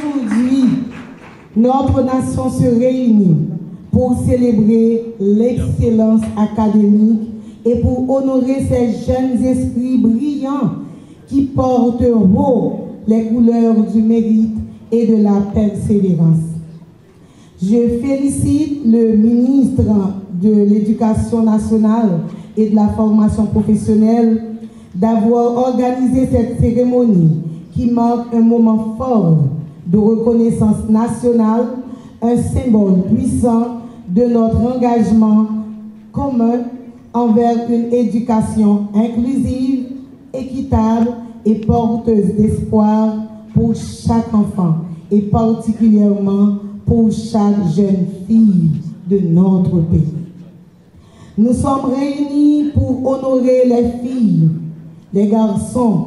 Aujourd'hui, notre nation se réunit pour célébrer l'excellence académique et pour honorer ces jeunes esprits brillants qui portent haut les couleurs du mérite et de la persévérance. Je félicite le ministre de l'Éducation nationale et de la formation professionnelle d'avoir organisé cette cérémonie qui marque un moment fort de reconnaissance nationale, un symbole puissant de notre engagement commun envers une éducation inclusive, équitable et porteuse d'espoir pour chaque enfant et particulièrement pour chaque jeune fille de notre pays. Nous sommes réunis pour honorer les filles, les garçons,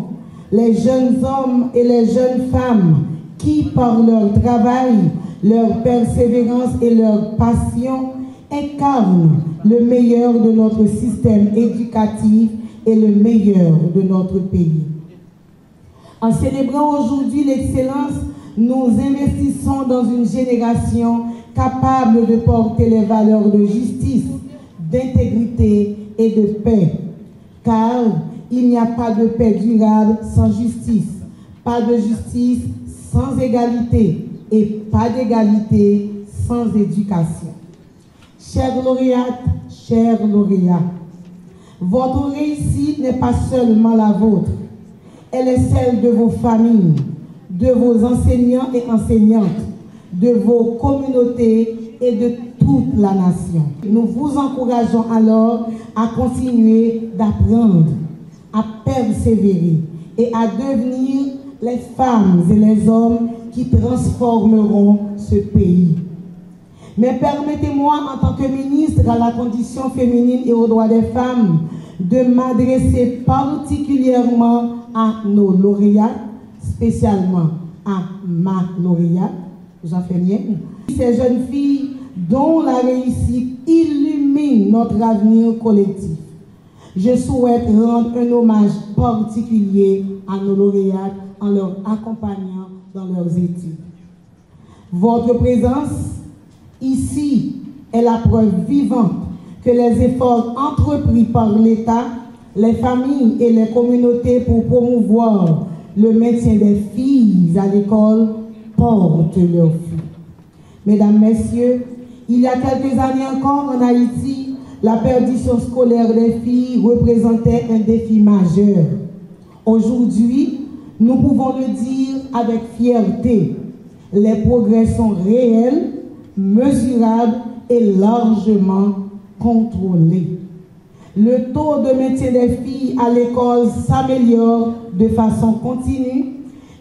les jeunes hommes et les jeunes femmes qui, par leur travail, leur persévérance et leur passion, incarnent le meilleur de notre système éducatif et le meilleur de notre pays. En célébrant aujourd'hui l'excellence, nous investissons dans une génération capable de porter les valeurs de justice, d'intégrité et de paix. Car il n'y a pas de paix durable sans justice, pas de justice sans égalité et pas d'égalité sans éducation. Chères lauréates, chers lauréats, votre réussite n'est pas seulement la vôtre, elle est celle de vos familles, de vos enseignants et enseignantes, de vos communautés et de toute la nation. Nous vous encourageons alors à continuer d'apprendre, à persévérer et à devenir les femmes et les hommes qui transformeront ce pays. Mais permettez-moi, en tant que ministre à la condition féminine et aux droits des femmes, de m'adresser particulièrement à nos lauréats, spécialement à ma lauréate, j'en fais mienne, ces jeunes filles dont la réussite illumine notre avenir collectif. Je souhaite rendre un hommage particulier à nos lauréates en leur accompagnant dans leurs études. Votre présence ici est la preuve vivante que les efforts entrepris par l'État, les familles et les communautés pour promouvoir le maintien des filles à l'école portent leurs fruits. Mesdames, Messieurs, il y a quelques années encore en Haïti, la perdition scolaire des filles représentait un défi majeur. Aujourd'hui, nous pouvons le dire avec fierté, les progrès sont réels, mesurables et largement contrôlés. Le taux de maintien des filles à l'école s'améliore de façon continue,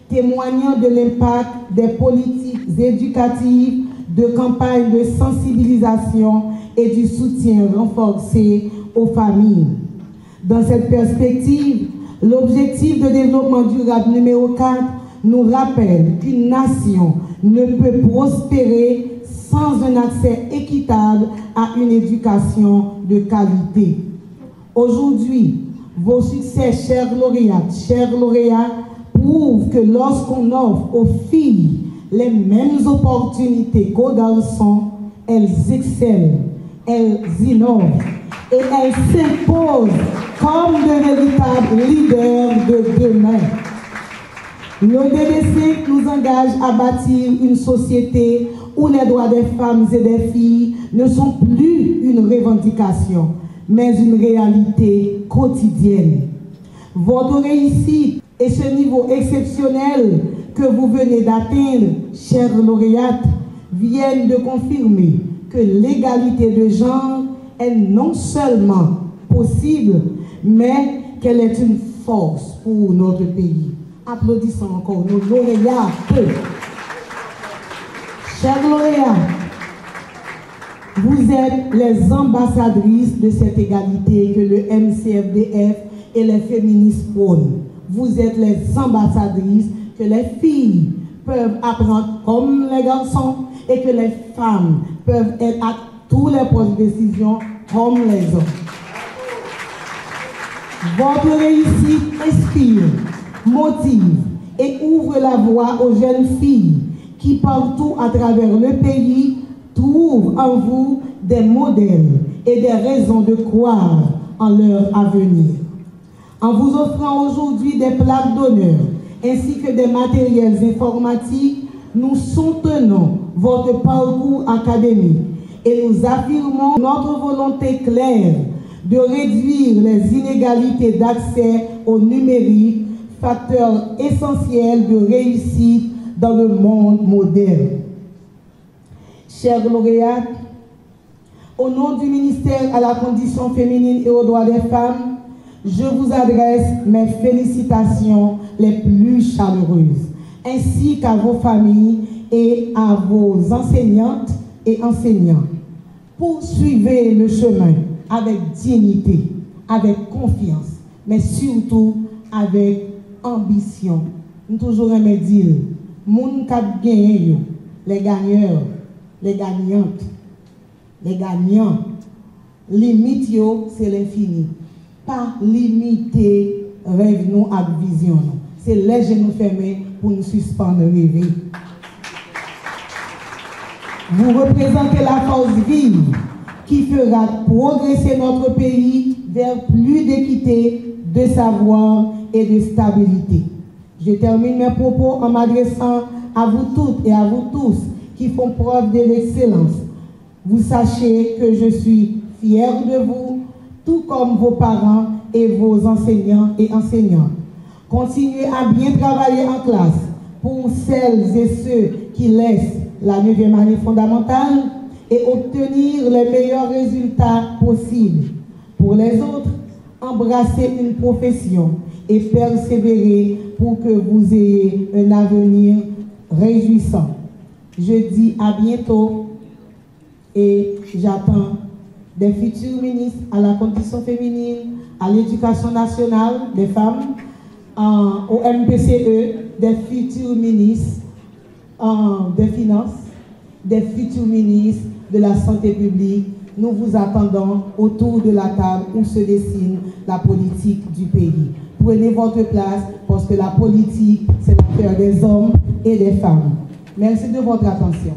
témoignant de l'impact des politiques éducatives, de campagnes de sensibilisation et du soutien renforcé aux familles. Dans cette perspective, l'objectif de développement durable numéro 4 nous rappelle qu'une nation ne peut prospérer sans un accès équitable à une éducation de qualité. Aujourd'hui, vos succès, chers lauréates, chers lauréats, prouvent que lorsqu'on offre aux filles les mêmes opportunités qu'aux garçons, elles excellent, elles innovent et elles s'imposent comme de véritables leaders de demain. L'ODD5 nous engage à bâtir une société où les droits des femmes et des filles ne sont plus une revendication, mais une réalité quotidienne. Votre réussite et ce niveau exceptionnel que vous venez d'atteindre, chers lauréates, viennent de confirmer que l'égalité de genre est non seulement possible, mais qu'elle est une force pour notre pays. Applaudissons encore nos lauréats. Chers lauréats, vous êtes les ambassadrices de cette égalité que le MCFDF et les féministes prônent. Vous êtes les ambassadrices que les filles peuvent apprendre comme les garçons et que les femmes peuvent être à tous les postes de décision comme les hommes. Votre réussite inspire, motive et ouvre la voie aux jeunes filles qui partout à travers le pays trouvent en vous des modèles et des raisons de croire en leur avenir. En vous offrant aujourd'hui des plaques d'honneur ainsi que des matériels informatiques, nous soutenons votre parcours académique et nous affirmons notre volonté claire de réduire les inégalités d'accès au numérique, facteur essentiel de réussite dans le monde moderne. Chers lauréats, au nom du ministère à la condition féminine et aux droits des femmes, je vous adresse mes félicitations les plus chaleureuses, ainsi qu'à vos familles et à vos enseignantes et enseignants. Poursuivez le chemin avec dignité, avec confiance, mais surtout avec ambition. Nous toujours aimons dire, moun k'ap gagné, les gagneurs, les gagnantes, les gagnants, limite yo, c'est l'infini. Pas limiter rêve nous avec vision. C'est les genoux fermés pour nous suspendre rêver. Vous représentez la force vive qui fera progresser notre pays vers plus d'équité, de savoir et de stabilité. Je termine mes propos en m'adressant à vous toutes et à vous tous qui font preuve de l'excellence. Vous sachez que je suis fière de vous, tout comme vos parents et vos enseignants et enseignantes. Continuez à bien travailler en classe pour celles et ceux qui laissent la 9e année fondamentale et obtenir les meilleurs résultats possibles. Pour les autres, embrassez une profession et persévérez pour que vous ayez un avenir réjouissant. Je dis à bientôt et j'attends des futurs ministres à la condition féminine, à l'éducation nationale des femmes, au MPCE, des futurs ministres des finances, des futurs ministres de la santé publique. Nous vous attendons autour de la table où se dessine la politique du pays. Prenez votre place parce que la politique, c'est l'affaire des hommes et des femmes. Merci de votre attention.